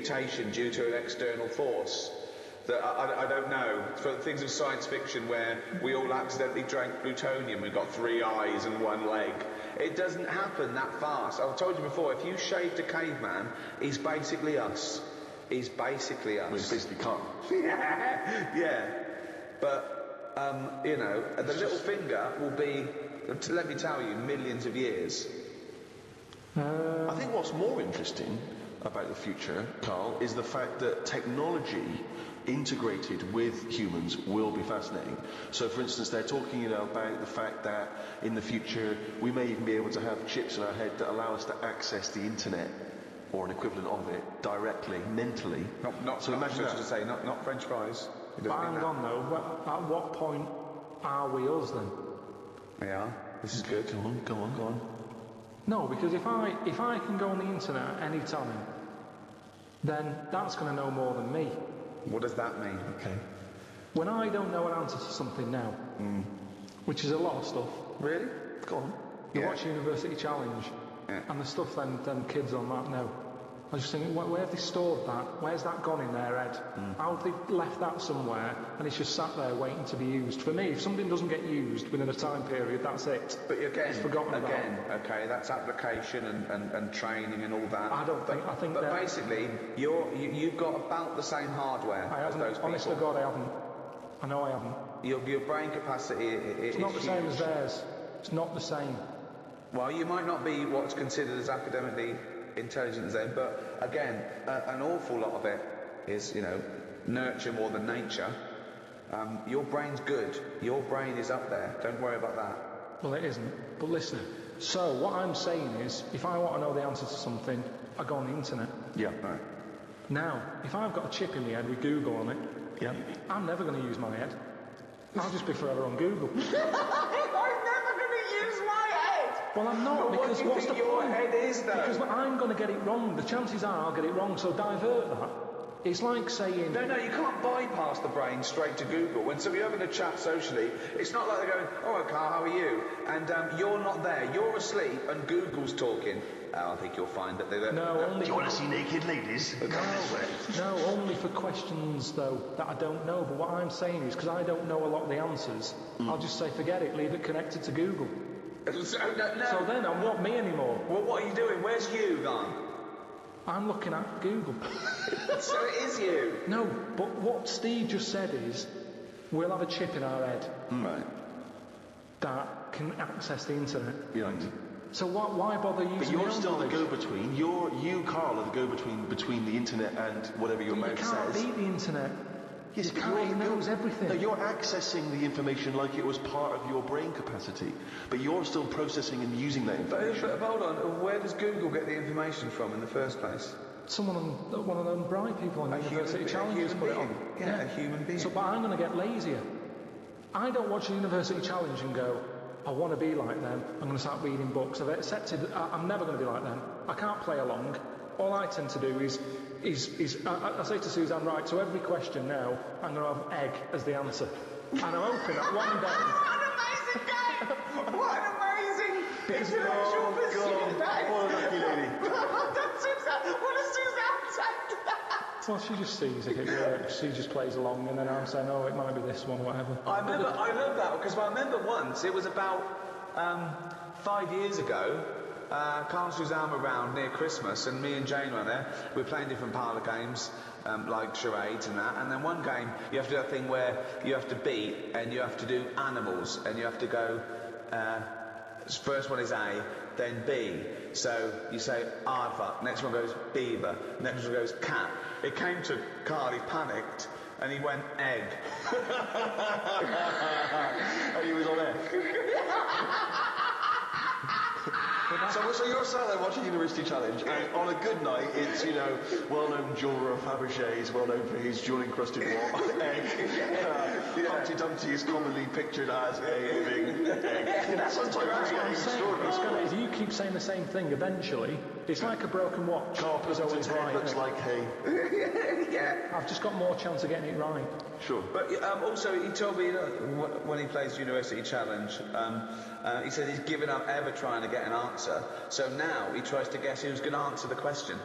mutation due to an external force. That I don't know. For things of science fiction where we all accidentally drank plutonium, we've got 3 eyes and 1 leg. It doesn't happen that fast. I've told you before, if you shaved a caveman, he's basically us. He's basically us. Well, he's basically Karl. Yeah. But, you know, the little finger will be, let me tell you, millions of years. I think what's more interesting about the future, Karl, is the fact that technology integrated with humans will be fascinating. So, for instance, they're talking about the fact that in the future we may even be able to have chips in our head that allow us to access the internet or an equivalent of it directly, mentally. So imagine that. To say, not French fries. But hang on though, at what point are we us then? Yeah, this is good. Go on. No, because if I can go on the internet at any time, then that's going to know more than me. What does that mean? Okay. When I don't know an answer to something now, which is a lot of stuff. Really? Go on. You watch University Challenge, and the stuff them kids on that know. I was just thinking, where have they stored that? Where's that gone in their head? How have they left that somewhere, and it's just sat there waiting to be used? For me, if something doesn't get used within a time period, that's it. But again, it's forgotten about. Okay, that's application and training and all that. I think But basically, you've got about the same hardware as those people. Honest to God, I haven't. I know I haven't. Your brain capacity is not the same as theirs. It's not the same. Well, you might not be what's considered as academically intelligent as them, but again, an awful lot of it is, you know, nurture more than nature. Your brain's good. Your brain is up there. Don't worry about that. Well, it isn't. But listen, so what I'm saying is, if I want to know the answer to something, I go on the internet. Yeah. Right. Now, if I've got a chip in the head with Google on it, I'm never going to use my head. I'll just be forever on Google. I'm never going to use my head! Well, I'm not, but because what's the your point? Head is, though? Because I'm going to get it wrong. The chances are I'll get it wrong, so divert that. It's like saying... No, you can't bypass the brain straight to Google. When you're having a chat socially, it's not like they're going, "Oh, Karl, how are you?" And you're not there. You're asleep, and Google's talking. I think you'll find that they're... No, only... Do you want to see naked ladies? Come this way. No, only for questions, though, that I don't know. But what I'm saying is, because I don't know a lot of the answers, I'll just say, forget it, leave it connected to Google. So then I'm not me anymore. Well, what are you doing? Where's you gone? I'm looking at Google. So it is you. No, but what Steve just said is, we'll have a chip in our head. Right. That can access the internet. Right. So why bother using? But you're still the go-between. You, Karl, are the go-between between the internet and whatever your mouth says. You can't beat the internet. Yes, you can't. It knows everything. No, you're accessing the information like it was part of your brain capacity, but you're still processing and using that information. But hold on, where does Google get the information from in the first place? One of them bright people on University Challenge put it on. Yeah, a human being. So, but I'm going to get lazier. I don't watch a University Challenge and go, I want to be like them. I'm going to start reading books. I've accepted I'm never going to be like them. I can't play along. All I tend to do is I say to Suzanne, right, so every question now, I'm going to have egg as the answer. And I'm hoping that one day... What an amazing game! What an amazing intellectual pursuit that is! What a lucky lady. What does Suzanne say to that? Well, she just sees if it works. She just plays along, and then I'm saying, oh, it might be this one, whatever. I love that, because I remember once, it was about 5 years ago, Karl and Suzanne were around near Christmas, and me and Jane were there. We were playing different parlour games, like charades and that. And then one game, you have to do that thing where you have to beat, and you have to do animals, and you have to go. First one is A, then B. So you say aardvark. Next one goes beaver. Next one goes cat. It came to Karl. He panicked, and he went egg. And he was on egg. So you're sat there watching University Challenge, and on a good night, it's, you know, well-known jeweller of Fabergé is well-known for his jewel-encrusted egg. Humpty Dumpty is commonly pictured as a living egg. Sometimes if you keep saying the same thing, eventually, it's like a broken watch. Karl Pilkington's head looks like hay. Yeah. I've just got more chance of getting it right. Sure. But also, he told me when he plays University Challenge, he said he's given up ever trying to get an answer. So now he tries to guess who's going to answer the question.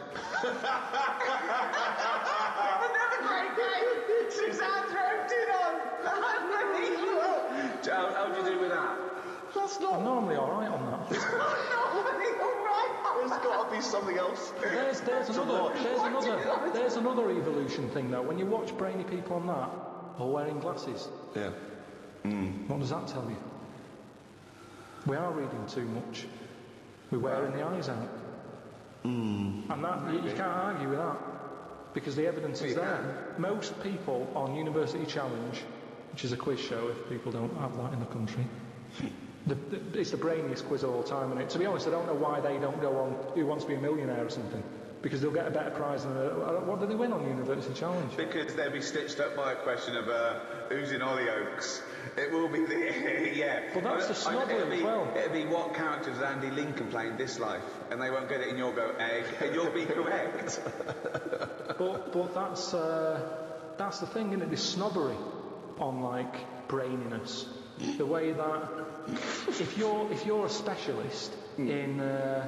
Suzanne's roped in on. Unbelievable. How do you do with that? That's not... I'm normally all right on that. There's got to be something else. There's another evolution thing though. When you watch brainy people on that, or wearing glasses, Yeah. what does that tell you? We are reading too much. We're wearing the eyes out. And that you can't argue with that. Because the evidence is there. Most people on University Challenge, which is a quiz show if people don't have that in the country, it's the brainiest quiz of all time. And to be honest, I don't know why they don't go on Who Wants to Be a Millionaire or something. Because they'll get a better prize than what do they win on University Challenge? Because they'll be stitched up by a question of who's in Hollyoaks. It will be the Well, that's the snobbing as well. It'll be what character does Andy Lincoln play in this life, and they won't get it, and you'll go egg, and you'll be correct. But that's the thing, isn't it? This snobbery on like braininess. The way that if you're a specialist in I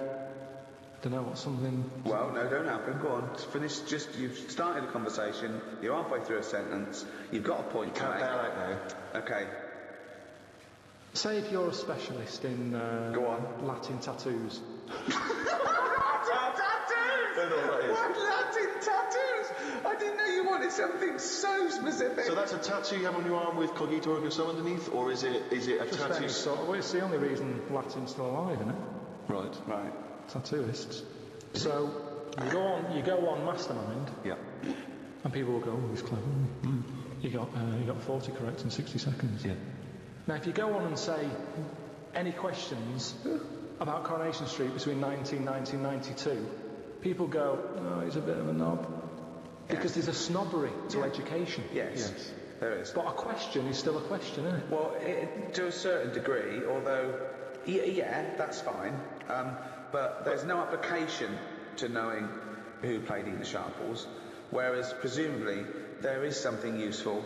don't know what something. Well, no, don't happen. Go on. Finish. You've started a conversation. You're halfway through a sentence. You've got a point. You can't bail out now. Okay. Say if you're a specialist in Go on. Latin tattoos. What Latin tattoos? I didn't know you wanted something so specific. So that's a tattoo you have on your arm with Cogito ergo sum underneath, or is it a Just tattoo? any sort of, well, it's the only reason Latin's still alive, isn't it? Right. Tattooists. So you go on Mastermind, Yeah. and people will go, "Oh, he's clever." You got 40 correct in 60 seconds. Yeah. Now, if you go on and say any questions about Coronation Street between 1990 and 92, people go, "Oh, he's a bit of a knob," because there's a snobbery to education. Yes, there is. But a question is still a question, isn't it? Well, to a certain degree, although, yeah, that's fine. But there's no application to knowing who played Enid Sharples, whereas presumably there is something useful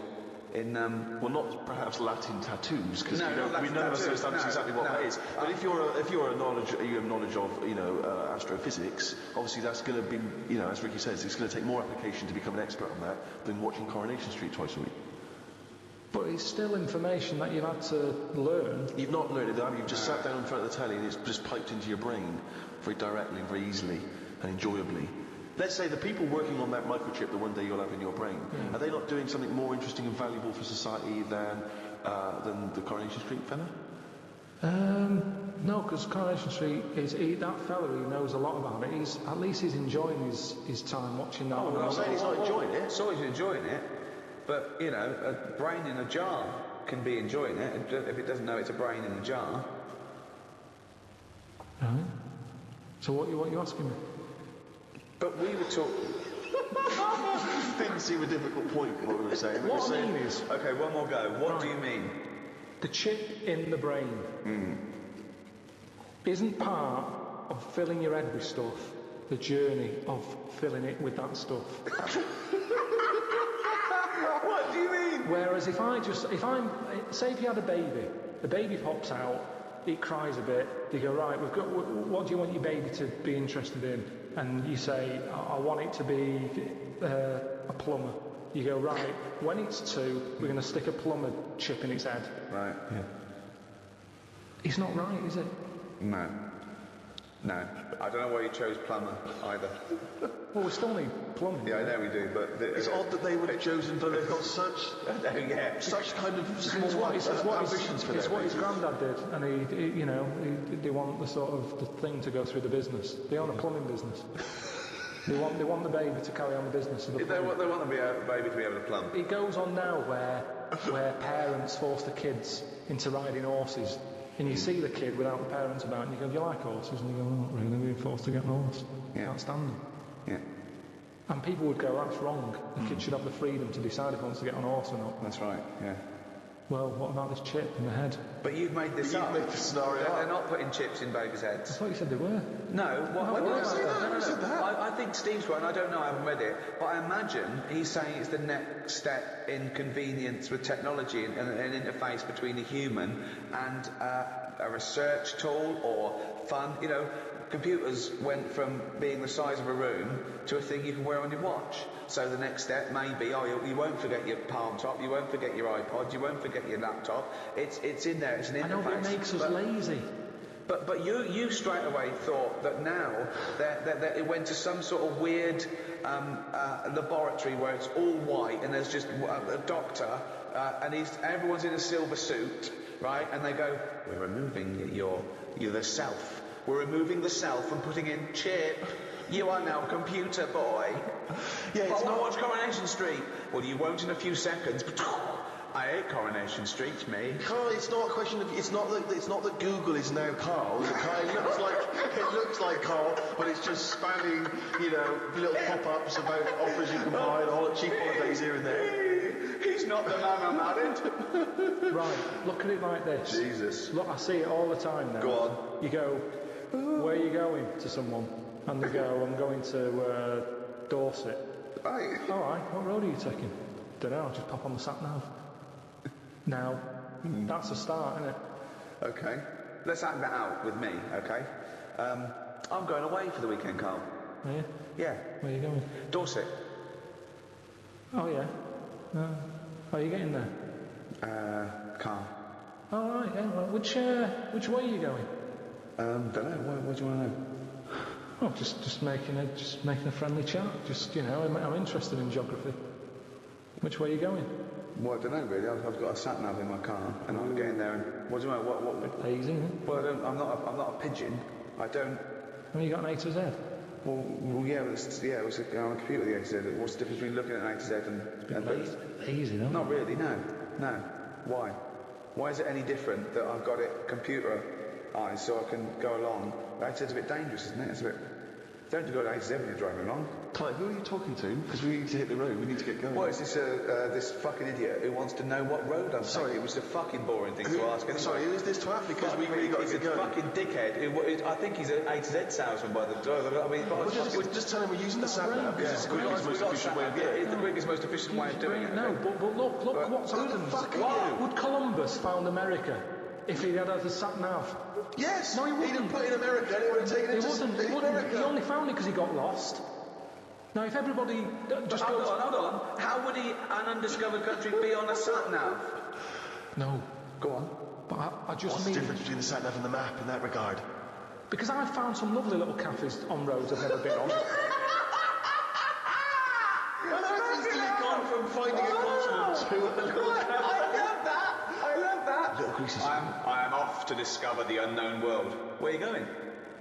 in. Well, not perhaps Latin tattoos, because No, not Latin none of us tattoos, understand no, exactly what no. that is. But if you have knowledge of astrophysics, obviously that's going to be, as Ricky says, it's going to take more application to become an expert on that than watching Coronation Street twice a week. But it's still information that you've had to learn. You've not learned it, you've just sat down in front of the telly and it's just piped into your brain very directly and very easily and enjoyably. Let's say the people working on that microchip that one day you'll have in your brain, are they not doing something more interesting and valuable for society than the Coronation Street fella? No, because Coronation Street that fella who knows a lot about it. He's enjoying his time watching that. I'm not saying he's not enjoying it. So he's enjoying it, but a brain in a jar can be enjoying it if it doesn't know it's a brain in a jar. Right. So what you asking me? But we were talking. Didn't seem a difficult point what we were saying. What I mean is, Okay, one more go. What do you mean? the chip in the brain isn't part of filling your head with stuff. The journey of filling it with that stuff. What do you mean? Whereas if say if you had a baby, the baby pops out, it cries a bit, you go, right, what do you want your baby to be interested in? And you say, I want it to be a plumber. You go, right, when it's 2, we're going to stick a plumber chip in its head. Right. Yeah. It's not right, is it? No. I don't know why you chose plumber either. Well, we still need plumbing. Yeah, I know we do, but It's odd that they would have chosen, but they've got such yeah. such kind of small It's what ambitions for it's their what his babies. granddad did, and they want the sort of the thing to go through the business. They own a plumbing business. They want the baby to carry on the business of the They plumbing. want the baby to be able to plumb. It goes on now where parents force the kids into riding horses, and you see the kid without the parents about, and you go, "Do you like horses?" And you go, "Not really. Being forced to get an horse. Yeah. Can't stand them." Yeah, And people would go, "That's wrong. The kid should have the freedom to decide if he wants to get on a horse or not." that's right. Yeah. Well, what about this chip in the head? But you've made this You've up. made the scenario They're up. not putting chips in babies' I heads. thought you said they were. No, what No, did I say? no, No. I think Steve's right, and I don't know, I haven't read it, but I imagine he's saying it's the next step in convenience with technology and an interface between a human and a research tool or fun. computers went from being the size of a room to a thing you can wear on your watch. So the next step may be, you won't forget your palm top, you won't forget your iPod, you won't forget your laptop. It's in there, it's an interface. I know, but it makes us lazy. But you straight away thought that now that it went to some sort of weird laboratory where it's all white and there's just a doctor and everyone's in a silver suit, right? And they go, we're removing the self. We're removing the self and putting in chip. You are now computer boy. Yeah, it's not watch Coronation Street. Well, you won't in a few seconds. I hate Coronation Street, me. Carl, it's not a question of. It's not that Google is now Carl. It looks like Carl, but it's just spamming, little pop-ups about offers you can buy and cheap holidays here and there. He's not the man I'm married. Right, look at it like this. Jesus. Look, I see it all the time now. Go on. You go, where are you going to someone? And they go, I'm going to Dorset. Right. All right, what road are you taking? Don't know, I'll just pop on the sat-nav. Now, that's a start, isn't it? Okay. Let's act that out with me, okay? I'm going away for the weekend, Carl. Are you? Yeah. Where are you going? Dorset. Oh, yeah. How are you getting there? Car. All right, yeah. Well, which way are you going? Don't know. What do you want to know? Oh, just making a friendly chat. I'm interested in geography. Which way are you going? Well, I don't know really. I've got a sat nav in my car, and I'm getting there. And what do you know? What? Lazy, isn't it? Well, I'm not a pigeon. I don't. Well, you got an A to Z. Well, yeah. It was on a computer. The A to Z. What's the difference between looking at an A to Z and lazy, though. Not really. No. Why? Why is it any different that I've got it computer eyes so I can go along? A to Z's a bit dangerous, isn't it? It's a bit. Don't go to A to Z when you're driving along. Clive, who are you talking to? Because we need to hit the road. We need to get going. What is this? This fucking idiot who wants to know what road I'm taking? It was a fucking boring thing to ask. Sorry, who is this twat? Because we really got to get going. He's a fucking dickhead. I think he's an A to Z salesman by the I mean, we're just telling him we're using the sat-nav because it's the quickest, most efficient way of doing it. It's the quickest, most efficient way of doing it. No, but look what's happened. Who the fuck are you? Would Columbus found America if he had a sat-nav? Yes! No, he wouldn't. He'd have put in America and it would have taken him to America. He only found it because he got lost. Now, if everybody just goes... Hold on. How would an undiscovered country be on a sat-nav? No. Go on. But I just What's the difference between the sat-nav and the map in that regard? Because I found some lovely little cafes on roads I've never been on. Well, I've instantly gone from finding a continent to a little cafe. I love that. Little greasy I am off to discover the unknown world. Where are you going?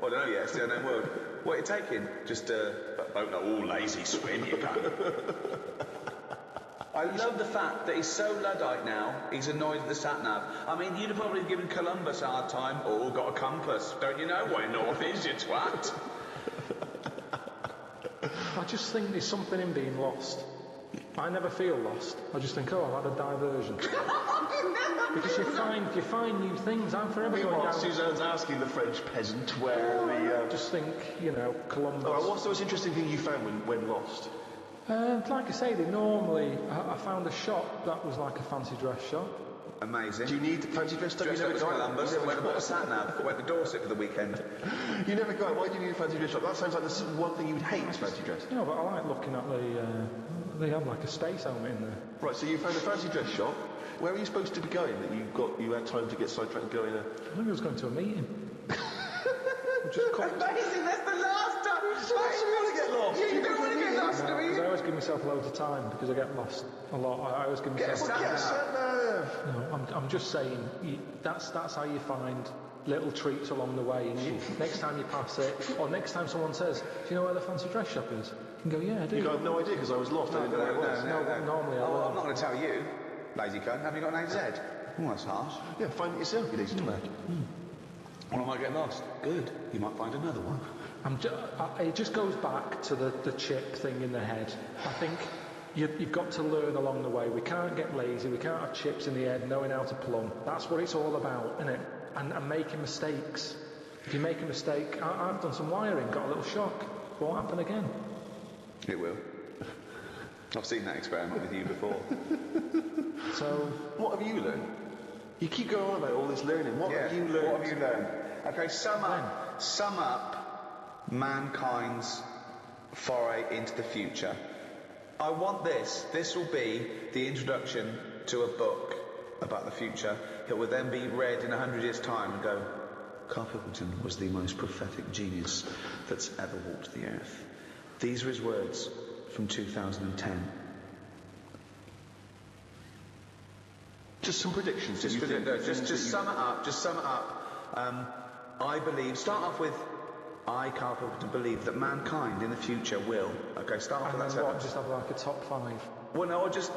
Well, I don't know yet. It's the unknown world. What are you taking? Just a boat, all lazy swim, you can. I love the fact that he's so Luddite now, he's annoyed at the sat-nav. I mean, you'd have probably given Columbus a hard time. Oh, got a compass. Don't you know where north is, you twat? I just think there's something in being lost. I never feel lost. I just think, I've had a diversion. Because you find new things. I'm forever going down. Suzanne's asking the French peasant where the... Just think, Columbus. All right, what's the most interesting thing you found when lost? Like I say, I found a shop that was like a fancy dress shop. Amazing. Do you need fancy dress stuff? Dressed up as Columbus and went and bought a sat-nav. Went to Dorset for the weekend. You never go out. Why do you need a fancy dress shop? That sounds like the one thing you would hate is fancy dress. No, but I like looking at they have like a space helmet in there. Right, so you found a fancy dress shop. Where were you supposed to be going that you had time to get sidetracked and go in? I think I was going to a meeting. Amazing, that's the last time. You want to get lost? You don't want to get lost, do you? Because I always give myself loads of time because I get lost a lot. I always give myself... Get a sat-nav! No, I'm just saying, that's how you find little treats along the way. And next time you pass it, or next time someone says, do you know where the fancy dress shop is? You can go, yeah, I do. You have no idea because I was lost. I didn't know where it was. No, normally I will. I'm not going to tell you, lazy cunt. Have you got an A to Z? Oh, that's harsh. Yeah, find it yourself, you lazy twat. Well, I might get lost. Good. You might find another one. It just goes back to the chip thing in the head. I think you've got to learn along the way. We can't get lazy. We can't have chips in the head knowing how to plumb. That's what it's all about, isn't it? And making mistakes. If you make a mistake, I've done some wiring, got a little shock. Won't happen again. It will. I've seen that experiment with you before. So, what have you learned? You keep going on about all this learning. What have you learned? What have you learned? Okay, sum up mankind's foray into the future. I want this. This will be the introduction to a book about the future that will then be read in 100 years' time and go, Karl Pilkington was the most prophetic genius that's ever walked the earth. These are his words from 2010. Just some predictions. Just sum it up. Just sum it up. I believe. Start off with. I, Karl Pilkington, believe that mankind in the future will. Okay, start off with that sentence. Just have like a top 5. Well, no, just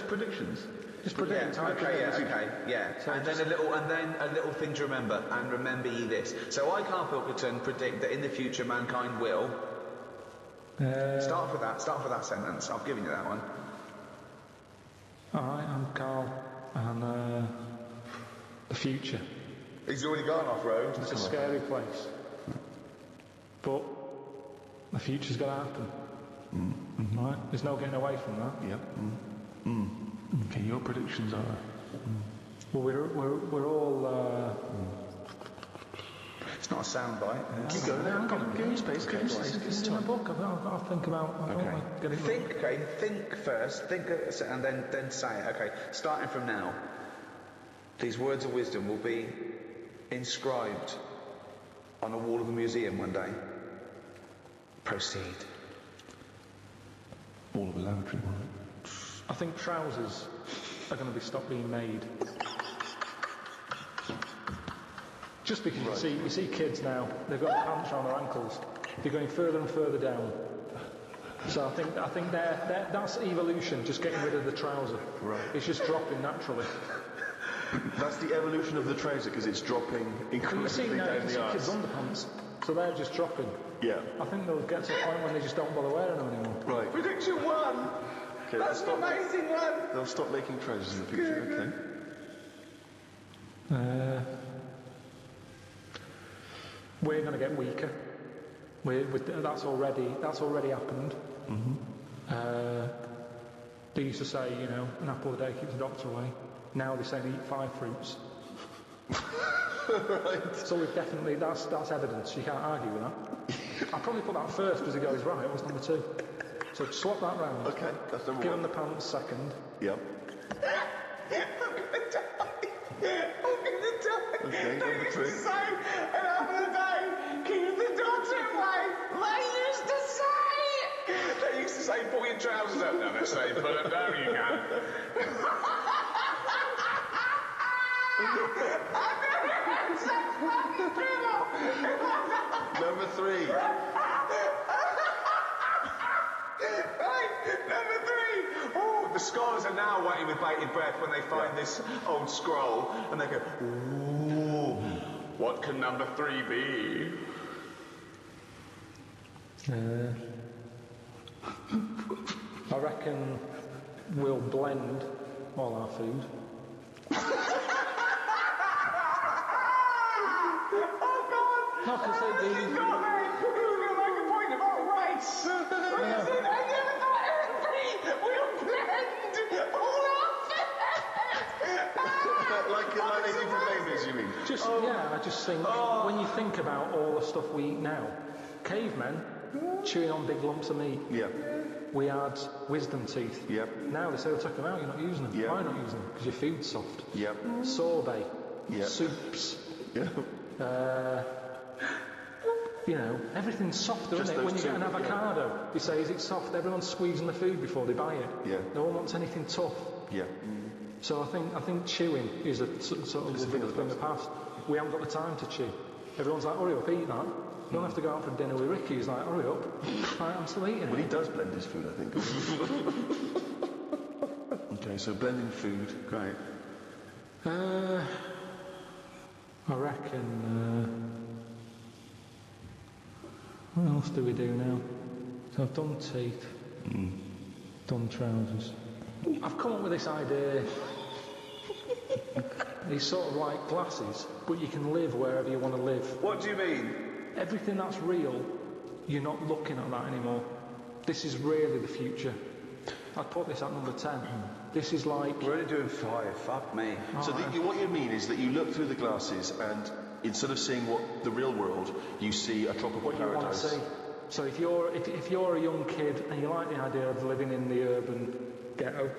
predictions. Just predict. Yeah, yeah. So and then a little thing to remember. And remember ye this. So I, Karl Pilkington, predict that in the future mankind will. Start with that sentence. I've given you that one. All right, I'm Karl, and the future. He's already gone off road. It's a scary place, but the future's got to happen. Right? There's no getting away from that. Yep. Okay, your predictions are. Well, we're all. It's not a soundbite. Keep going. Give me space. It's in a book. I've got to think about. Think first. And then say it. Okay, starting from now. These words of wisdom will be inscribed on a wall of a museum one day. Proceed. Wall of a lavatory one. I think trousers are going to be stopped being made. Just because you see kids now, they've got pants around their ankles. They're going further and further down. So I think that's evolution, just getting rid of the trouser. Right. It's just dropping naturally. That's the evolution of the trouser because it's dropping incrementally down the arse. Kids' underpants, so they're just dropping. Yeah. I think they'll get to a point when they just don't bother wearing them anymore. Right. Prediction 1. Okay, that's an amazing one. They'll stop making trousers in the future. Okay. We're going to get weaker. That's already happened. They used to say, an apple a day keeps the doctor away. Now they say eat 5 fruits. Right. So we've definitely, that's evidence. You can't argue with that. I'll probably put that first because it goes right. It was number 2. So swap that round. Okay, that's number 1. Give them the pants second. Yep. I'm going to die. Okay, number 3. An apple a day keeps the doctor away. They used to say, pull your trousers up. Now they say, pull them down, you can. Number 3. Right, number 3. Oh, the scholars are now waiting with bated breath when they find this old scroll, and they go, ooh, what can number 3 be? I reckon we'll blend all our food. No, because they do. You're going to make a point about race. I never thought it would be. We'll blend all our Like they do for babies, you mean? I just think when you think about all the stuff we eat now, cavemen chewing on big lumps of meat. Yeah. We had wisdom teeth. Yep. Now they say, take them out, you're not using them. Yep. Why not using them? Because your food's soft. Yep. Sorbet. Yep. Soups. Yeah. Everything's soft, isn't Just it? When you those get an two, avocado, you say, is it soft? Everyone's squeezing the food before they buy it. Yeah. No one wants anything tough. Yeah. So I think chewing is a sort of thing of the past. We haven't got the time to chew. Everyone's like, hurry up, eat that. You don't have to go out for dinner with Ricky. He's like, hurry up. Right, I'm still eating it. Well, he does blend his food, I think. Okay, so blending food, great. I reckon. What else do we do now? So I've done teeth, done trousers. I've come up with this idea. These sort of like glasses, but you can live wherever you want to live. What do you mean? Everything that's real, you're not looking at that anymore. This is really the future. I'd put this at number 10. This is like... We're only doing 5, fuck me. So what you mean is that you look through the glasses and instead of seeing what the real world, you see a tropical What you want to paradise. see. So if you're a young kid and you like the idea of living in the urban ghetto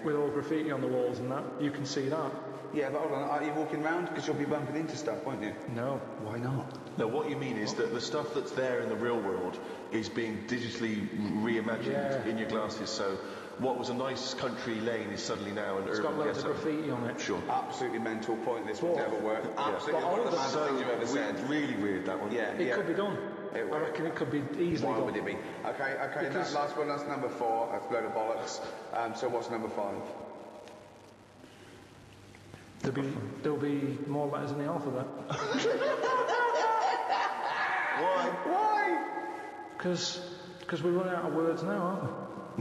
with all graffiti on the walls and that, you can see that. Yeah, but hold on, are you walking around? Because you'll be bumping into stuff, won't you? No. Why not? No, what you mean is that the stuff that's there in the real world is being digitally reimagined in your glasses. So what was a nice country lane is suddenly now an It's urban got loads of ghetto. graffiti on it. Sure. Absolutely mental, pointless, would never work. Absolutely one of the maddest things you've ever said. Really weird, that one. Yeah, It could be done. I reckon it could be easily Why done. would it be? Okay, that last one, that's number 4. That's a load of bollocks. So what's number 5? There'll be more letters in the alphabet. Why? Because we're running out of words now, aren't we?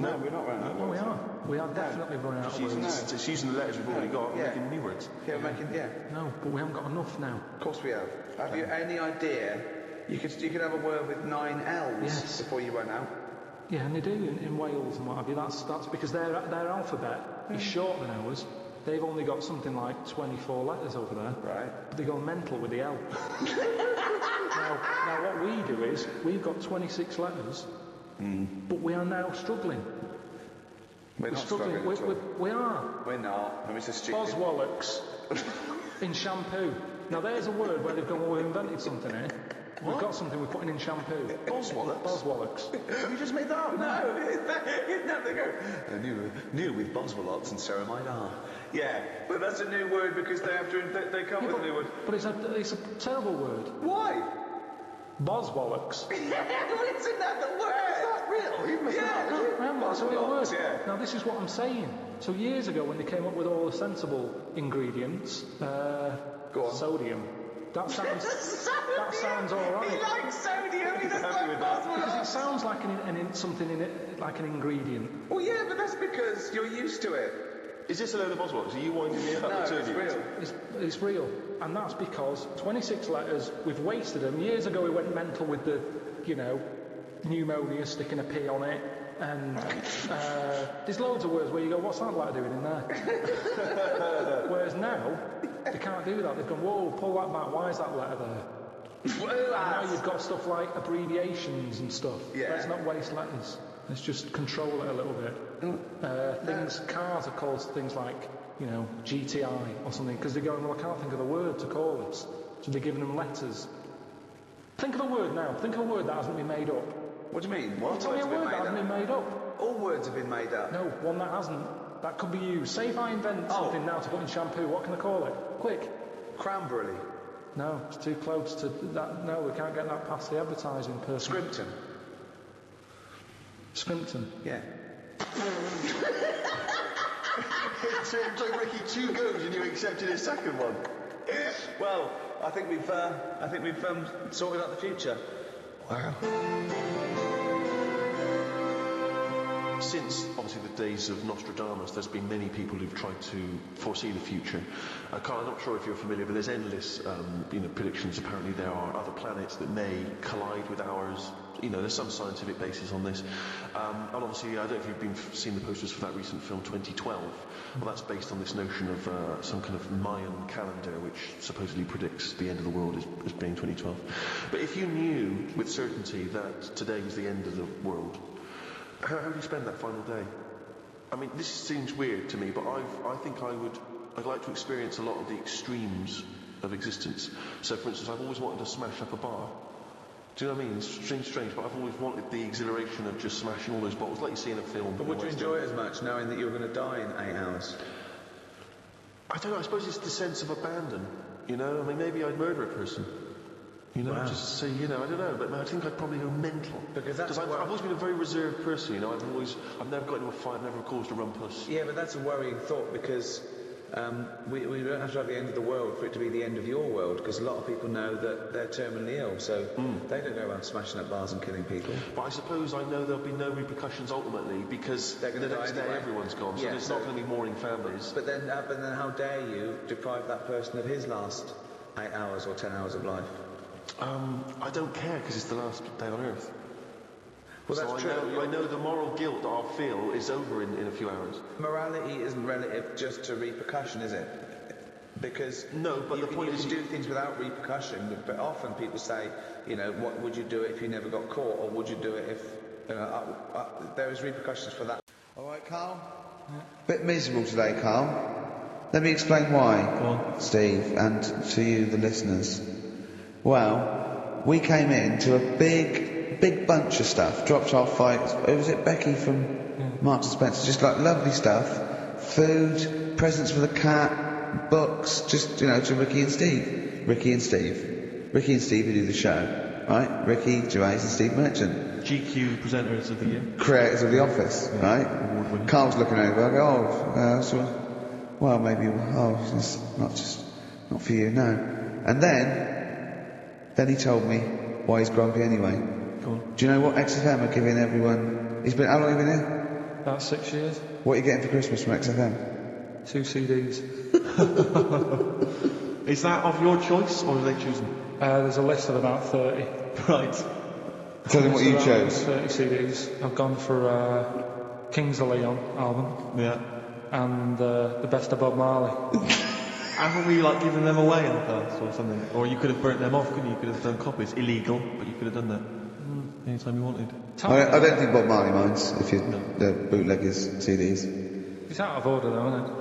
No, we're not running out of No, we words. are. We are definitely running out of words. It's using the letters we've already got, Yeah. making new words. Yeah, we're making, No, but we haven't got enough now. Of course we have. Have you any idea? You could have a word with 9 L's Yes. before you run out. Yeah, and they do in Wales and what have you. That's because their alphabet is shorter than ours. They've only got something like 24 letters over there. Right. They go mental with the L. now, what we do is, we've got 26 letters, but we are now struggling. We're not struggling at all. We are. We're not. No, it's a stupid. Boswallocks in shampoo. Now, there's a word where they've gone, well, we've invented something here. We've got something we're putting in shampoo. Boswallocks? Boswallocks. You just made that up? No, they go. New with Boswellocks and ceramide R. Yeah, but that's a new word because they have to. They come with a new word. But it's a terrible word. Why? Boswallocks. Isn't that the word? Is that real? You made that up. Remember, that's a real word. Yeah. Now, this is what I'm saying. So years ago, when they came up with all the sensible ingredients, Go on. sodium. That sounds all right. He likes sodium. He doesn't like Because it Boswellocks. sounds like something in it, like an ingredient. Well, yeah, but that's because you're used to it. Is this a load of Boswellocks? Are you winding me up? No, Two it's of you? real. It's real, and that's because 26 letters. We've wasted them. Years ago, we went mental with the, pneumonia, sticking a P on it, and there's loads of words where you go, what's that letter doing in there? Whereas now, they can't do that. They've gone, whoa, pull that back. Why is that letter there? And now you've got stuff like abbreviations and stuff. Yeah. Let's not waste letters. Let's just control it a little bit. Cars are called things like, GTI or something, because they're going, well, I can't think of the word to call this. So they're giving them letters. Think of a word now. Think of a word that hasn't been made up. What do you mean? What Tell me a words have word that hasn't been been made made up? up. All words have been made up. No, one that hasn't. That could be you. Say if I invent something now to put in shampoo, what can I call it? Quick. Cranberry. No, it's too close to that. No, we can't get that past the advertising person. Scrimpton. Scrimpton. Yeah. So it took Ricky 2 goes and you accepted his second one. Well, I think we've sorted out the future. Wow. Since, obviously, the days of Nostradamus, there's been many people who've tried to foresee the future. Karl, I'm not sure if you're familiar, but there's endless, predictions. Apparently there are other planets that may collide with ours. There's some scientific basis on this. And obviously, I don't know if you've seen the posters for that recent film, 2012. Well, that's based on this notion of some kind of Mayan calendar, which supposedly predicts the end of the world as being 2012. But if you knew with certainty that today was the end of the world, how do you spend that final day? I mean, this seems weird to me, but I think I'd like to experience a lot of the extremes of existence. So, for instance, I've always wanted to smash up a bar. Do you know what I mean? It's strange, but I've always wanted the exhilaration of just smashing all those bottles, like you see in a film. But would you enjoy it as much knowing that you were going to die in 8 hours? I don't know, I suppose it's the sense of abandon, I mean, maybe I'd murder a person. Wow. Just say, I don't know, but I think I'd probably go mental. Because I've always been a very reserved person, I've never got into a fight, I've never caused a rumpus. Yeah, but that's a worrying thought because we don't have to have the end of the world for it to be the end of your world, because a lot of people know that they're terminally ill, so they don't go around smashing up bars and killing people. But I suppose I know there'll be no repercussions ultimately, because They're the gonna next die day anyway. everyone's gone, so Yeah, there's so- not going to be mourning families. But then how dare you deprive that person of his last 8 hours or 10 hours of life? I don't care, because it's the last day on Earth. Well, so that's true. I know the moral guilt that I'll feel is over in a few hours. Morality isn't relative just to repercussion, is it? Because No, but you the point you is can do things without repercussion. But often people say, what would you do if you never got caught, or would you do it if there is repercussions for that? All right, Carl. Bit miserable today, Carl. Let me explain why, Steve, and to you, the listeners. Well, we came in to a big bunch of stuff. Dropped off fights. Was it Becky from Marks and Spencer? Just like lovely stuff. Food, presents for the cat, books, just, to Ricky and Steve. Ricky and Steve who do the show, right? Ricky Gervais and Steve Merchant. GQ presenters of the year. Creators of The Office, right? Carl's looking over, I go, maybe, it's not for you, no. And then he told me why he's grumpy anyway. Go on. Do you know what XFM are giving everyone? How long have you been here? About 6 years. What are you getting for Christmas from XFM? 2 CDs. Is that of your choice, or are they choosing? There's a list of about 30. Right. Tell them what you chose. 30 CDs. I've gone for Kings of Leon album. Yeah. And the best of Bob Marley. Haven't we given them away in the past or something? Or you could have burnt them off, couldn't you? You could have done copies. Illegal, but you could have done that anytime you wanted. I don't think Bob Marley minds if you bootleggers CDs. It's out of order though, isn't it?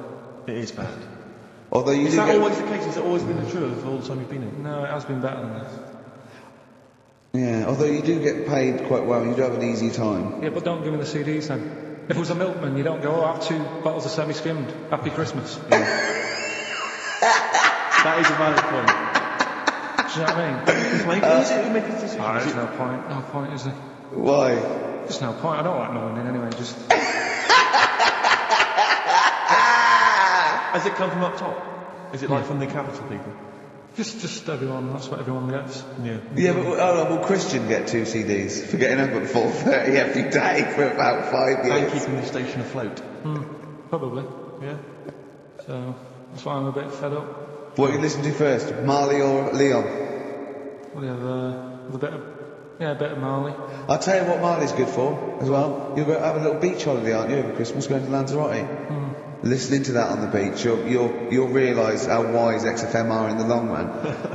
It is bad. Although Is that always the case? Has it always been the truth all the time you've been here? No, it has been better than this. Yeah, although you do get paid quite well, you do have an easy time. Yeah, but don't give me the CDs then. If it was a milkman, you don't go, I have 2 bottles of semi-skimmed. Happy Christmas. Yeah. That is a valid point. Do you know what I mean? Is it who makes this decision? There's no point. No point, is there? Why? There's no point. I don't like knowing it anyway, just... Has it come from up top? Is it from the capital people? Just everyone, that's what everyone gets. Yeah, but will Christian get 2 CDs for getting up at 4:30 every day for about 5 years? And keeping the station afloat. Probably. Yeah. So, that's why I'm a bit fed up. What do you listen to first, Marley or Leon? We have a bit of Marley. I'll tell you what Marley's good for, as well. You're going to have a little beach holiday, aren't you, over Christmas, going to Lanzarote? Listening to that on the beach, you'll realise how wise XFM are in the long run.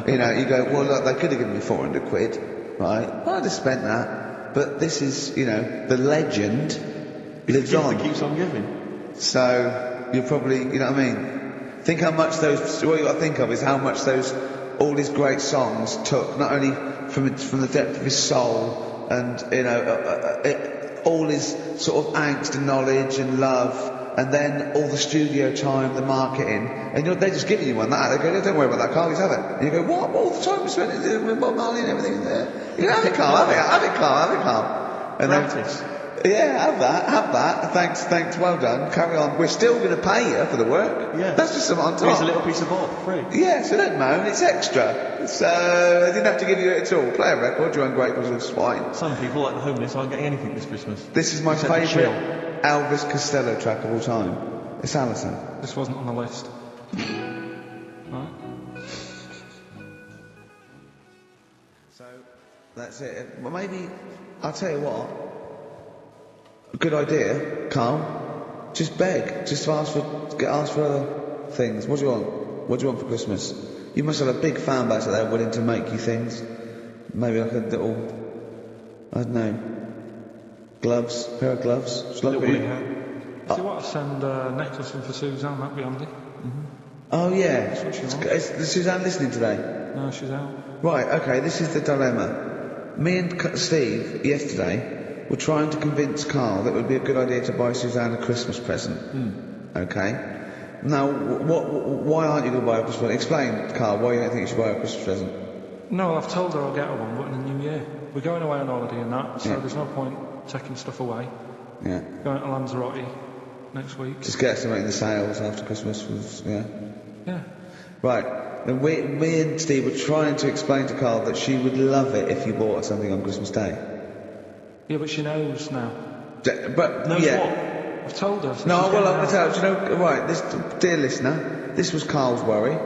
You go, well, look, they could have given me 400 quid, right? I'd have spent that. But this is, the legend lives on. It keeps on giving. So, you're probably, you know what I mean? Think how much what you got to think of is how much all his great songs took, not only from the depth of his soul and, all his sort of angst and knowledge and love, and then all the studio time, the marketing, and they're just giving you one that. They go, don't worry about that, Carl, he's have it. And you go, what? All the time we spent with Bob Marley and everything there. You can have it, Carl, have it, Carl. And Practice. Yeah, have that. Thanks, well done. Carry on. We're still going to pay you for the work. Yeah. That's just some on top. Here's a little piece of art for free. Yeah, so don't moan, it's extra. So, I didn't have to give you it at all. Play a record, you ungrateful little swine. Some people, like the homeless, aren't getting anything this Christmas. This is my favourite Elvis Costello track of all time. It's Alison. This wasn't on the list. Right. So, that's it. Well, maybe, I'll tell you what. Good idea, Carl. Just beg. Just ask for other things. What do you want? What do you want for Christmas? You must have a big fan base out there willing to make you things. Maybe like a little, I don't know, pair of gloves. See what, I send a necklace in for Suzanne, that'd be handy. Oh yeah. That's what she wants. Is Suzanne listening today? No, she's out. Right, okay, this is the dilemma. Me and Steve, yesterday, were trying to convince Carl that it would be a good idea to buy Suzanne a Christmas present. Okay? Now, why aren't you going to buy a Christmas present? Explain, Carl, why you don't think you should buy a Christmas present. No, I've told her I'll get her one, but in the new year. We're going away on holiday and that, so there's no point taking stuff away. Yeah. Going to Lanzarote next week. Just get something in the sales after Christmas. Yeah. Right. And me and Steve were trying to explain to Carl that she would love it if you bought her something on Christmas Day. Yeah, but she knows now. But knows yeah. what? I've told her. No, well, I'm going to tell you. Right, dear listener, this was Carl's worry.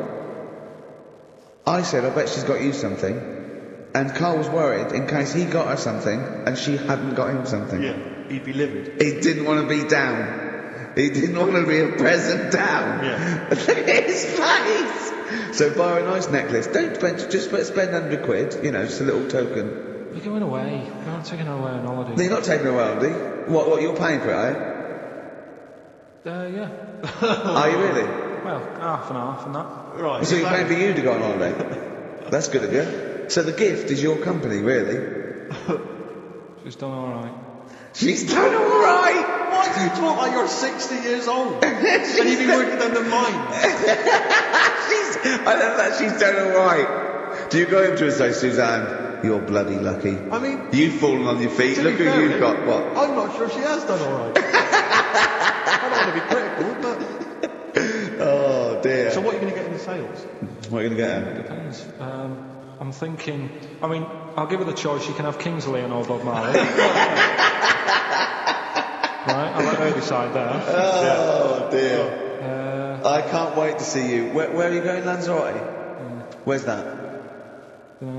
I said, I bet she's got you something. And Carl was worried in case he got her something and she hadn't got him something. Yeah, he'd be livid. He didn't want to be down. He didn't want to be a present down. Yeah. Look at his face. So buy her a nice necklace. Don't spend, just spend £100, you know, just a little token. We're going away. We're not taking her away on holiday. No, you're not taking her away, are you? What, you're paying for it, are you? Yeah. Are you really? Well, half and half and that. Right. So you're paying for you to go on holiday? That's good of you. So the gift is your company, really? She's done alright. She's done alright! Why do you talk like you're 60 years old? And you've been working on the mine. I love that she's done alright. Do you go over to her and say, Suzanne, you're bloody lucky. I mean... You've fallen on your feet. Look who you've got. What? I'm not sure she has done alright. I don't want to be critical, but... Oh, dear. So what are you going to get in the sales? What are you going to get her? Depends. I'm thinking... I mean, I'll give her the choice. You can have Kingsley and or Bob Marley. Right, I'll let her decide there. Oh, dear. I can't wait to see you. Where are you going, Lanzarote? Where's that?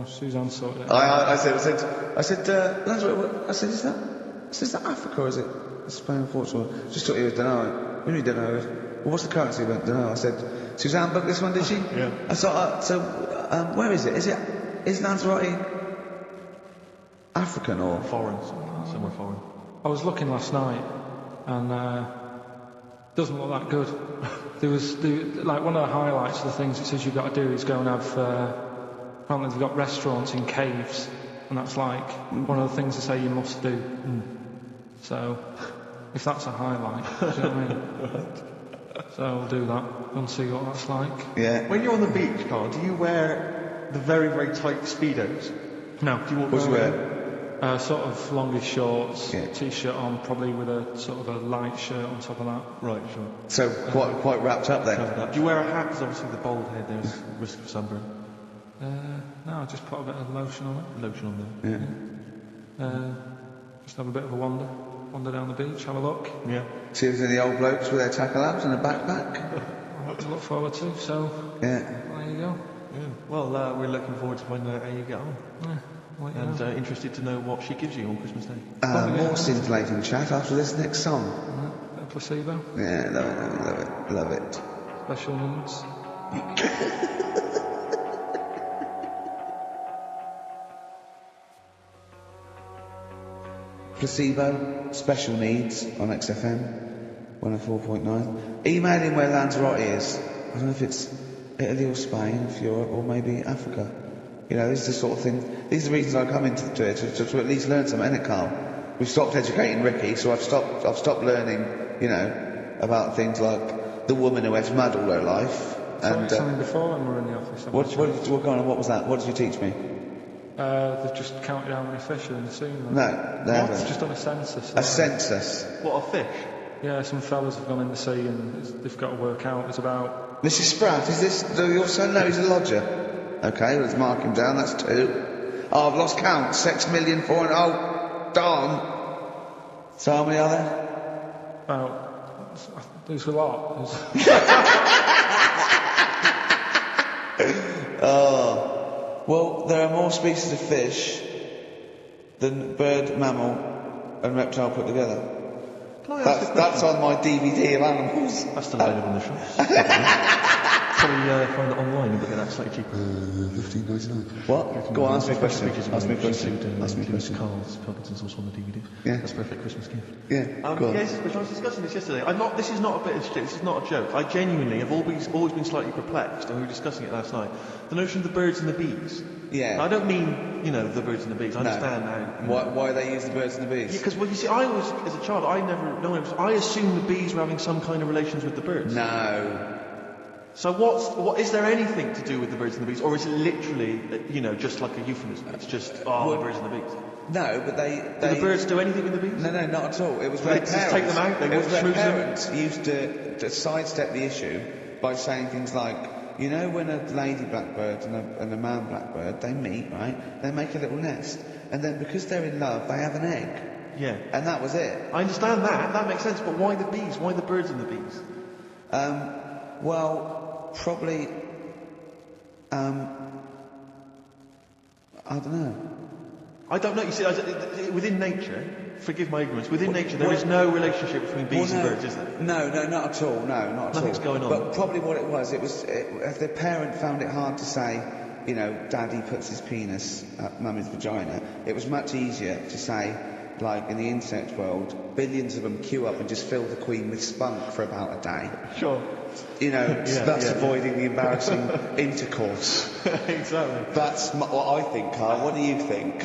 Suzanne sorted it. I said, Lanzarote, I said, is that Africa or is it Spain, Portugal? Just thought you was Dunno. When you Dunno, well, what's the currency? Dunno. I said, Suzanne booked this one, did she? Yeah. I thought, where is it? Is Lanzarote African or? Foreign. Somewhere foreign. I was looking last night, and doesn't look that good. There was like one of the highlights of the things it says you've got to do is go and have. Apparently they've got restaurants in caves, and that's like one of the things they say you must do. So, if that's a highlight, do you know what I mean? So I'll do that and see what that's like. Yeah. When you're on the beach, Carl, do you wear the very, very tight Speedos? No. Do you walk What's you around? wear? Sort of longish shorts, Yeah. t-shirt on, probably with a sort of a light shirt on top of that. Right, sure. So quite wrapped up then. Do you wear a hat? Because obviously the bald head, there's risk of sunburn. No, I just put a bit of lotion on it. Lotion on there. Yeah. Just have a bit of a wander down the beach, have a look. Yeah. See if there's any old blokes with their tackle abs and a backpack. I hope to look forward to, so Yeah. there you go. Yeah. Well, we're looking forward to finding out how you get on. Yeah, I'll let you And know. Interested to know what she gives you on Christmas Day. More scintillating chat after this next song. A placebo, Yeah, love it. special needs. Placebo, special needs on XFM 104.9. Email in where Lanzarote is. I don't know if it's Italy or Spain, if Europe, or maybe Africa. You know, this is the sort of thing. These are the reasons I come into it to at least learn something, innit, Carl? We've stopped educating Ricky, so I've stopped learning, you know, about things like the woman who has mud all her life. And something before when we were in the office. What was that? What did you teach me? They've just counted how many fish are in the sea. No, they haven't. They've just done a census. A census. What, a fish? Yeah, some fellas have gone in the sea and they've got to work out. There's about... Mrs. Spratt, is this your son? No, he's a lodger. Okay, let's mark him down. That's 2. Oh, I've lost count. 6 million, 4 and... Oh, darn. So how many are there? About... There's a lot. Oh. Well, there are more species of fish than bird, mammal and reptile put together. Can I ask That's on my DVD of animals. That's still available in the shops. Probably find it online and get that slightly cheaper. $15.99. What? Go on, ask me a question. Ask me a question. Ask me a question. Karl Pilkington's also on the DVD. Yeah. That's a perfect Christmas gift. Yeah, go on. Yes, which I was discussing this yesterday. This is not a bit of shit. This is not a joke. I genuinely have always been slightly perplexed, and we were discussing it last night. The notion of the birds and the bees. Yeah. I don't mean, you know, the birds and the bees. I understand now. Why they use the birds and the bees? Because, well, you see, I was, as a child, I assumed the bees were having some kind of relations with the birds. No. So what is there anything to do with the birds and the bees, or is it literally, you know, just like a euphemism? It's just, the birds and the bees. No, but they... Do the birds do anything with the bees? No, not at all. It was They just take them out, they it was schmooze where them. parents used to sidestep the issue by saying things like, you know, when a lady blackbird and a man blackbird, they meet, right? They make a little nest. And then because they're in love, they have an egg. Yeah. And that was it. I understand that. That makes sense. But why the bees? Why the birds and the bees? Well, probably... I don't know. I don't know. You see, within nature, forgive my ignorance, within nature there is no relationship between bees and birds, is there? No, not at all. No, not at all. Nothing's going on. But probably what it was, if the parent found it hard to say, you know, Daddy puts his penis at Mummy's vagina, it was much easier to say, like in the insect world, billions of them queue up and just fill the queen with spunk for about a day. Sure. You know, thus avoiding the embarrassing intercourse. Exactly. That's what I think, Carl. What do you think?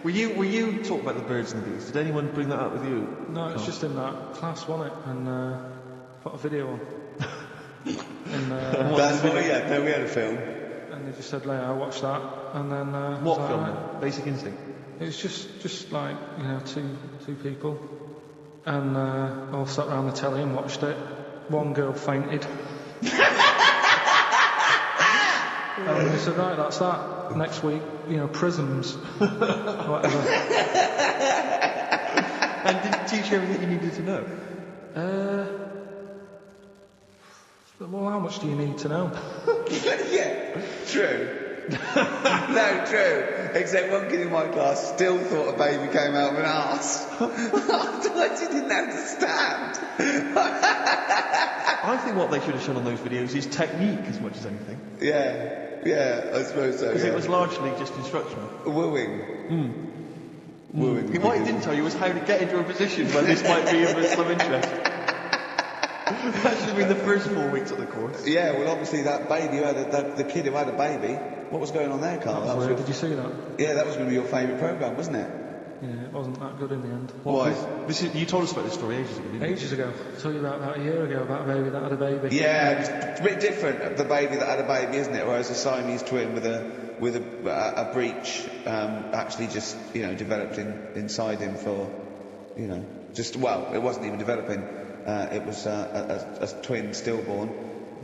Were you talking about the birds and the bees? Did anyone bring that up with you? No, it's just in that class, wasn't it? And put a video on. That's what we had. No, we had a film. And they just said, I watched that. And then What was film? that right? Basic Instinct. It was just like, you know, two people. And all sat around the telly and watched it. One girl fainted. And they said, right, that's that. Next week, you know, prisms. Whatever. And did it teach you everything you needed to know? Well, how much do you need to know? Yeah, true. No, true. Except one kid in my class still thought a baby came out of an arse. Afterwards he didn't understand. I think what they should have shown on those videos is technique as much as anything. Yeah, I suppose so. Because it was largely just instructional. Wooing. Wooing. What he didn't tell you was how to get into a position where this might be of some interest. That should have been the first 4 weeks of the course. Yeah, well, obviously that baby, the kid who had a baby, what was going on there, Carl? Did you see that? Yeah, that was going to be your favourite programme, wasn't it? Yeah, it wasn't that good in the end. Why? You told us about this story ages ago, didn't you? Ages ago. I told you about that a year ago, about a baby that had a baby. Yeah, it's a bit different, the baby that had a baby, isn't it? Whereas a Siamese twin with a breach actually just, you know, developed inside him for, you know, it wasn't even developing. It was a twin stillborn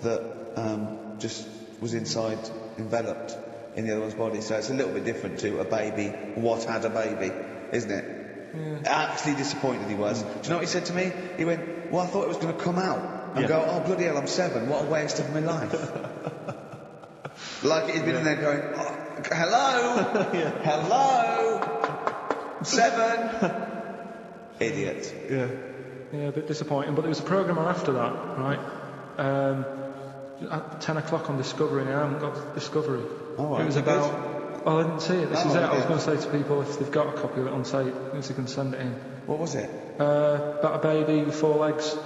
that just was inside, enveloped in the other one's body. So it's a little bit different to a baby, what had a baby, isn't it? Yeah. Absolutely disappointed he was. Do you know what he said to me? He went, well, I thought it was going to come out. And go, oh, bloody hell, I'm 7. What a waste of my life. Like he'd been in there going, oh, hello? Hello? 7? Idiot. Yeah, a bit disappointing. But there was a programme after that, right? At 10 o'clock on Discovery, and I haven't got Discovery. Oh, right. It was about... Well, I didn't see it. This is it. I was going to say to people, if they've got a copy of it on site, if they can send it in. What was it? About a baby with 4 legs.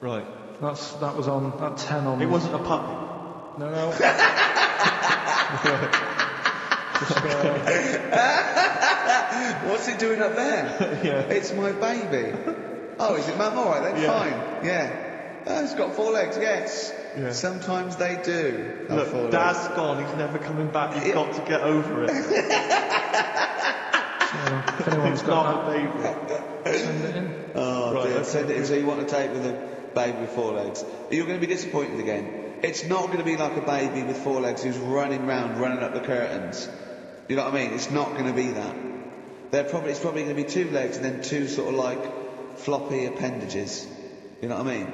Right. That was on at 10 on... It wasn't a puppy? No. What's it doing up there? It's my baby. Oh, is it Mum? All right then, fine. Yeah. Oh, it's got 4 legs, yes. Yeah. Sometimes they do. Look, Dad's gone, he's never coming back, you've got to get over it. If anyone's got a baby, send it in. Oh, right, dear. Send it in. So you want to take with a baby with 4 legs. You're going to be disappointed again. It's not going to be like a baby with 4 legs who's running up the curtains. You know what I mean? It's not going to be that. It's probably going to be 2 legs and then 2 sort of like floppy appendages. You know what I mean?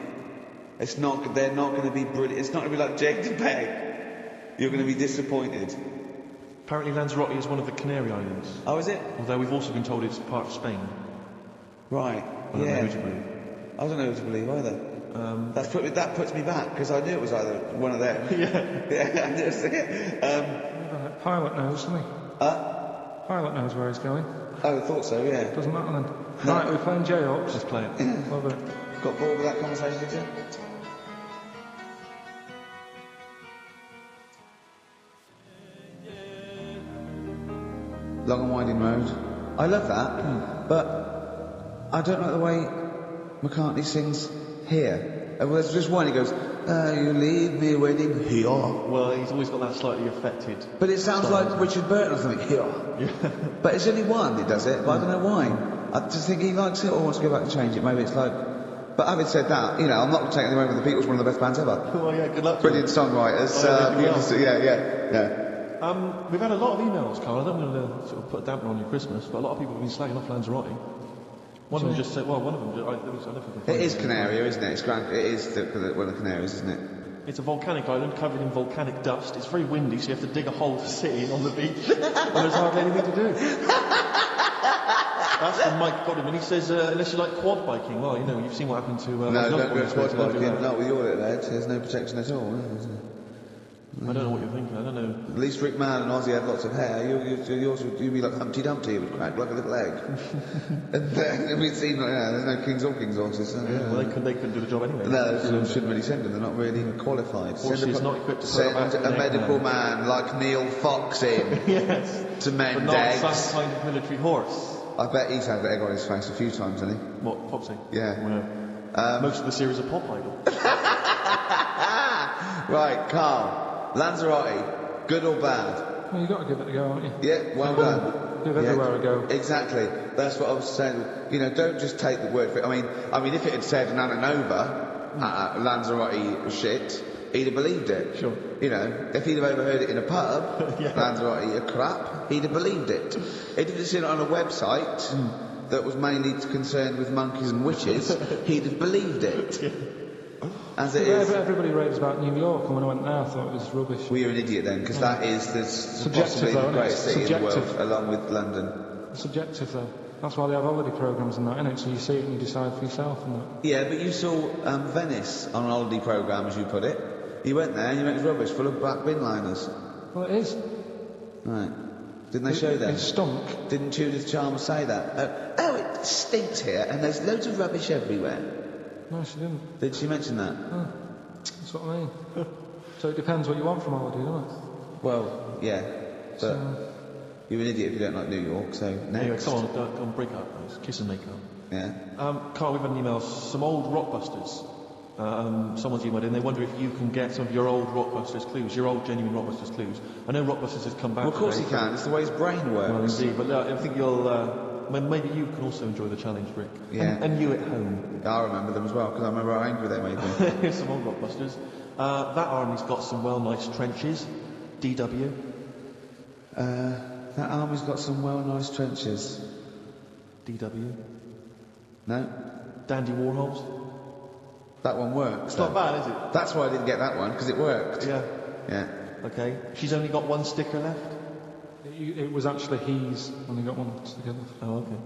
They're not going to be brilliant. It's not going to be like Jake the Peg. You're going to be disappointed. Apparently Lanzarote is one of the Canary Islands. Oh, is it? Although we've also been told it's part of Spain. Right. I don't know who to believe. I don't know who to believe either. That puts me back, because I knew it was either one of them. Yeah, I just see it. Pilot knows, doesn't he? Pilot knows where he's going. Oh, I thought so, yeah. Doesn't matter then. No. Right, we're playing J-Ops. Just play it. Love it. Got bored with that conversation, did you? Long and Winding Road. I love that, but I don't like the way McCartney sings here. Well, there's just one, he goes, you leave me waiting here. Well, he's always got that slightly affected... But it sounds like Richard Burton or something, here. Yeah. But it's only one that does it, but I don't know why. I just think he likes it or wants to go back and change it. Maybe it's like... But having said that, you know, I'm not taking away from the Beatles, one of the best bands ever. Well, yeah, good luck. Brilliant songwriters. Yeah. We've had a lot of emails, Carl. I don't want to sort of put a damper on your Christmas, but a lot of people have been slagging off Lanzarote. One of them just said, I don't think it is Canaria, isn't it? It is one of the Canaries, isn't it? It's a volcanic island covered in volcanic dust. It's very windy, so you have to dig a hole to sit in on the beach. And there's hardly anything to do. That's when Mike got him, and he says, unless you like quad biking, well, you know, you've seen what happened to... No, don't go quad biking, not with your little head. There's no protection at all. Is there? I don't know what you're thinking, I don't know. At least Rick Mann and Ozzy had lots of hair. You'd be like Humpty Dumpty, it would crack like a little egg. And then we'd seen, there's no Kings or Kings horses. Well, they couldn't do the job anyway. No, they shouldn't really send them, they're not really qualified. Horses not equipped to send a medical man like Neil Fox in yes. to mend but not eggs. some kind of military horse. I bet he's had the egg on his face a few times, hasn't he? What, Popsy? Yeah. Well, most of the series are Pop Idol. Right, Carl. Lanzarote, good or bad? Well, you've got to give it a go, haven't you? Yeah, well done. Give everywhere a go. Exactly. That's what I was saying. You know, don't just take the word for it. I mean, if it had said Nananova, Lanzarote shit, he'd have believed it. Sure. You know, if he'd have overheard it in a pub, yeah. Lanzarote a crap, he'd have believed it. If he'd have seen it on a website that was mainly concerned with monkeys and witches, he'd have believed it. As it is. Everybody raves about New York, and when I went there I thought it was rubbish. Well, you're an idiot then, because that is possibly the greatest city in the world, along with London. Subjective though. That's why they have holiday programmes and that, innit? So you see it and you decide for yourself and that. Yeah, but you saw Venice on a holiday programme, as you put it. You went there and you went, it's rubbish, full of black bin liners. Well, it is. Right. Didn't they show that? It stunk. Didn't Judith Chalmers say that? Oh, it stinks here and there's loads of rubbish everywhere. No, she didn't. Did she mention that? Oh, that's what I mean. So it depends what you want from holiday, doesn't it? Well, yeah. But you're an idiot if you don't like New York, so next. Anyway, come on, break up, guys. Kiss and make up. Yeah. Carl, we've had an email, some old Rockbusters. Someone's emailed in, they wonder if you can get some of your old Rockbusters clues, your old genuine Rockbusters clues. I know Rockbusters has come back. Well, of course today, he can, it's the way his brain works. Well, indeed, but I think you'll... maybe you can also enjoy the challenge, Rick. Yeah. And you at home. I remember them as well, because I remember how angry they made me. Here's some old Rockbusters. That army's got some nice trenches. DW. That army's got some nice trenches. DW. No? Dandy Warhols. That one works. It's not bad, is it? That's why I didn't get that one, because it worked. Yeah. Yeah. Okay. She's only got one sticker left? It was actually he's only got one sticker left. Oh, okay.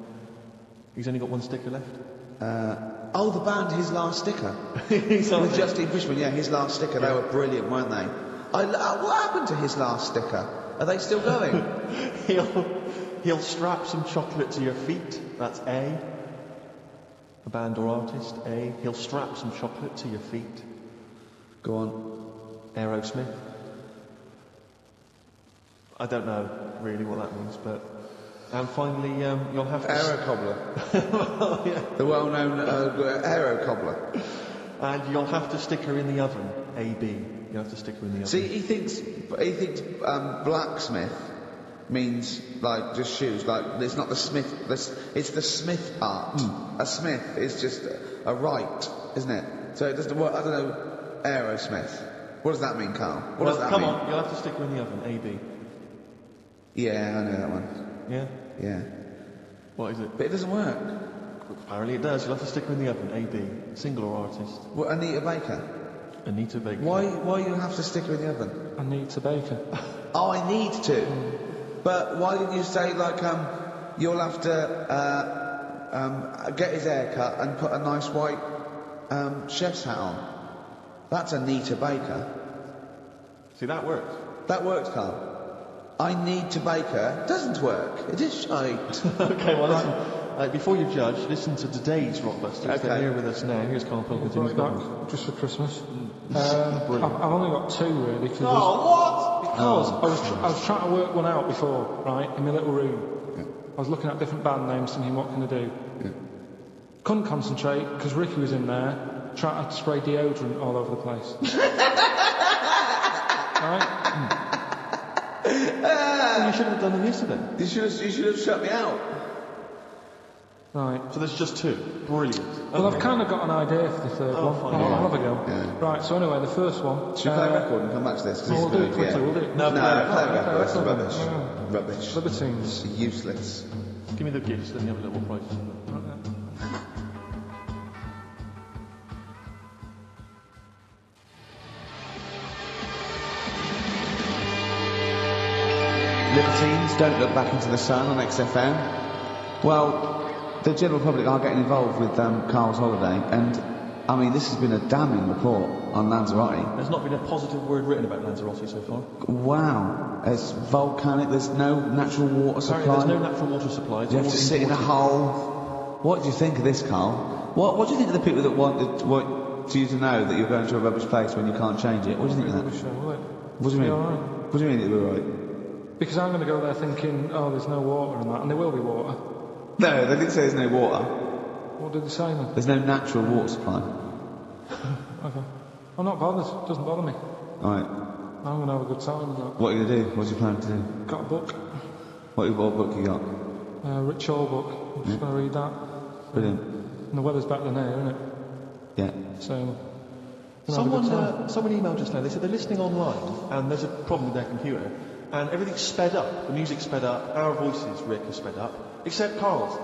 He's only got one sticker left? The band, His Last Sticker. With Justin Fishman, his last sticker. Yeah. They were brilliant, weren't they? What happened to His Last Sticker? Are they still going? He'll strap some chocolate to your feet. That's A. A band or artist, A. He'll strap some chocolate to your feet. Go on. Aerosmith. I don't know really what that means, but... And finally, you'll have to... Aero Cobbler. Well, yeah. The well-known Aero Cobbler. And you'll have to stick her in the oven, A-B. You have to stick her in the oven. See, he thinks blacksmith means, like, just shoes. Like, it's not the smith, it's the smith part. A smith is just a right, isn't it? So it doesn't work, I don't know, Aerosmith. What does that mean, Carl? What does that mean? Come on, you'll have to stick her in the oven, A-B. Yeah, I know that one. Yeah? Yeah. What is it? But it doesn't work. Apparently it does. You'll have to stick her in the oven, A-B. Single or artist. What, Anita Baker? Anita Baker. Why you have to stick her in the oven? Anita Baker. Oh, I need to. But why didn't you say, like, you'll have to get his hair cut and put a nice white chef's hat on? That's Anita Baker. See, that works. That works, Carl. I need to bake her. Doesn't work. It is shite. Okay, well, listen. Before you judge, listen to today's Rockbusters. Okay. They're here with us now. Here's Karl Pilkington. He's got them. Just for Christmas. I've only got two really. Because Because I was trying to work one out before, right, in my little room. Yeah. I was looking at different band names, thinking, what can I do? Yeah. Couldn't concentrate because Ricky was in there trying to spray deodorant all over the place. Right? You should have done them yesterday. You should have shut me out. Right. So there's just two. Brilliant. Well, I've kind of got an idea for the third one. Fine. I'll have a go. Yeah. Right, so anyway, the first one... Should we play a record and come back to this? We'll do it quickly, we'll do it. No, play a record. This is rubbish. No. Rubbish. Libertines. Useless. Give me the gifts, let me have a little price. Libertines, Don't Look Back Into the Sun on XFM. Well, the general public are getting involved with Karl's holiday, and I mean, this has been a damning report on Lanzarote. There's not been a positive word written about Lanzarote so far. Wow. It's volcanic, there's no natural water supply. Apparently there's no natural water supply. You have to sit in a hole. What do you think of this, Karl? What do you think of the people that want you to know that you're going to a rubbish place when you can't change it? What do you think of that? What do you mean? Right. What do you mean it'll be right? Because I'm going to go there thinking, oh, there's no water and that, and there will be water. No, they didn't say there's no water. What did they say then? There's no natural water supply. Okay. I'm not bothered. It doesn't bother me. Alright. I'm going to have a good time with that. What are you going to do? What's your plan to do? Got a book. What book you got? Rich Hall book. I'm just going to read that. Brilliant. And the weather's better than here, isn't it? Yeah. So... Someone emailed just now. They said they're listening online and there's a problem with their computer and everything's sped up. The music's sped up. Our voices, Rick, are sped up. Except Karl's.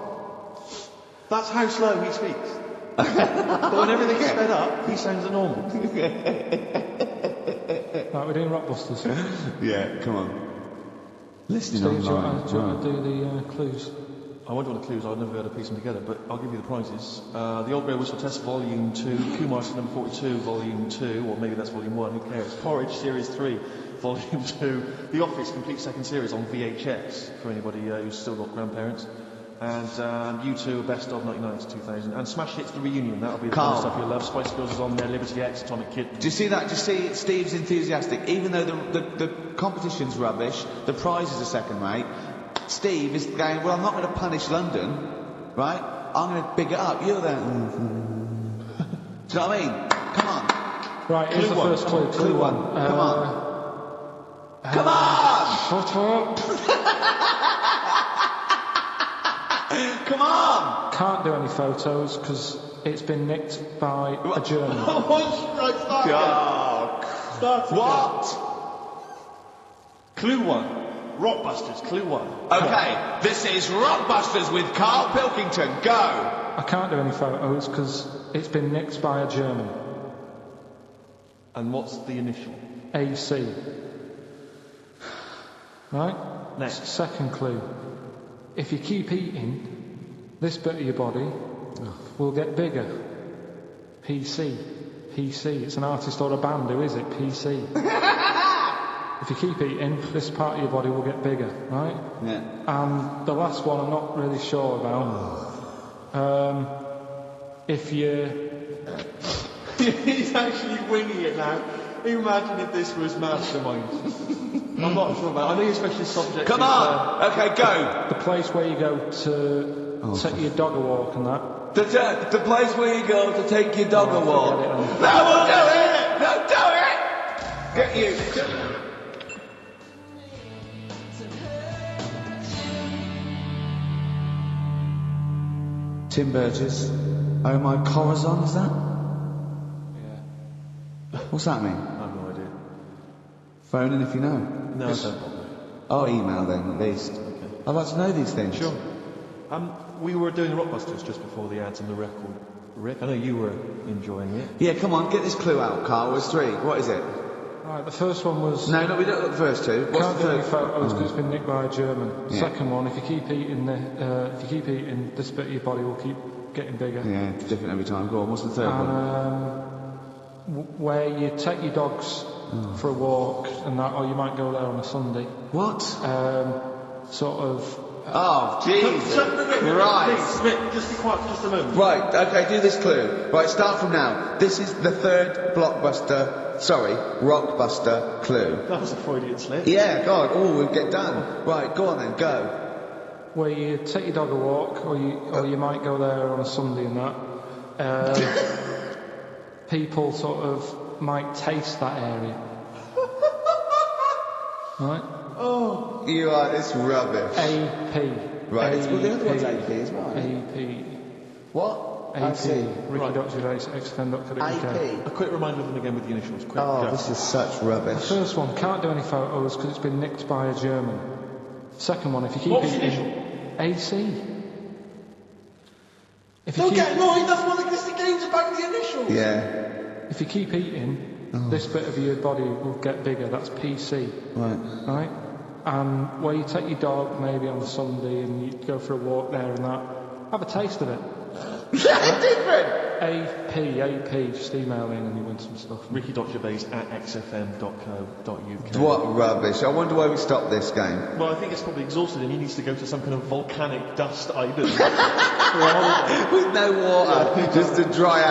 That's how slow he speaks. But when everything's sped up, he sounds normal. Right, we're doing Rockbusters. Yeah, come on. Listening Steve, online. do you want to do the clues? I won't do the clues, I'd never be able to piece them together, but I'll give you the prizes. The Old Grey Whistle Test Volume 2, Kumar's number 42, Volume 2, or maybe that's Volume 1, who cares? Porridge Series 3, Volume 2, The Office Complete Second Series on VHS, for anybody who's still got grandparents. And U2, Best of 99 to 2000. And Smash Hits The Reunion, that'll be the kind of stuff you'll love. Spice Girls is on there, Liberty X, Atomic Kid. Do you see that? Do you see Steve's enthusiastic? Even though the competition's rubbish, the prizes are second rate, Steve is going, well, I'm not going to punish London, right? I'm going to big it up. You're there. Do you know what I mean? Come on. Right, here's the first clue. Clue one. Come on. Come on! Shut up! Come on! Can't do any photos because it's been nicked by a German. What? Clue 1. Rockbusters, Clue 1. Okay, this is Rockbusters with Karl Pilkington. Go! I can't do any photos because it's been nicked by a German. And what's the initial? AC. Right? Next. Second clue. If you keep eating, this bit of your body will get bigger. PC. PC. It's an artist or a band, who is it? PC. If you keep eating, this part of your body will get bigger, right? Yeah. And the last one I'm not really sure about. If you... He's actually winging it now. Imagine if this was Mastermind. I'm not sure about it. I know you're especially subject Come on! Okay, go! The place where you go to take your dog a walk and that. The place where you go to take your dog a walk. Forget it, No, we'll do it! No, do it! Get you. Tim Burgess. Oh my Corazon, is that? Yeah. What's that mean? I have no idea. Phone in if you know. No, I don't bother. Oh, email then, at least. Okay. I'd like to know these things. Sure. We were doing Rockbusters just before the ads on the record. Rick, I know you were enjoying it. Yeah, come on, get this clue out, Karl. There's three. What is it? Right, the first one was... No, we don't got the first two. What's Can't the do any third? photos because it's been nicked by a German. Yeah. Second one, if you keep eating, this bit of your body will keep getting bigger. Yeah, it's different every time. Go on, what's the third one? Where you take your dogs for a walk and that, or you might go there on a Sunday. What? Sort of... Oh, Jesus Christ. Rick, just be quiet for just a moment. Right, okay, do this clue. Right, start from now. This is the third Rockbuster clue. That was a Freudian slip. Yeah, God, we'll get done. Right, go on then, go. Where you take your dog a walk, or you might go there on a Sunday and that. People sort of might taste that area. Right? Oh. You are, it's rubbish. AP. Right, AP. well, the other one's AP as well. AP. What? AP. Right. Ricky.gervais@xfm.co.uk. AP. A quick reminder of them again with the initials. Quick. Oh, Go. this is such The rubbish. first one, can't do any photos because it's been nicked by a German. Second one, if you keep What was the eating... initial? AC. If you Don't keep... get annoyed, that's what the game's about, the initials. Yeah. If you keep eating, this bit of your body will get bigger. That's PC. Right. Right? And where you take your dog maybe on a Sunday and you go for a walk there and that, Have a taste of it. Different. AP, just email in and you win some stuff. ricky.gervais@xfm.co.uk. What rubbish. I wonder why we stopped this game. Well, I think it's probably exhausted him. He needs to go to some kind of volcanic dust island. With no water, just to dry out.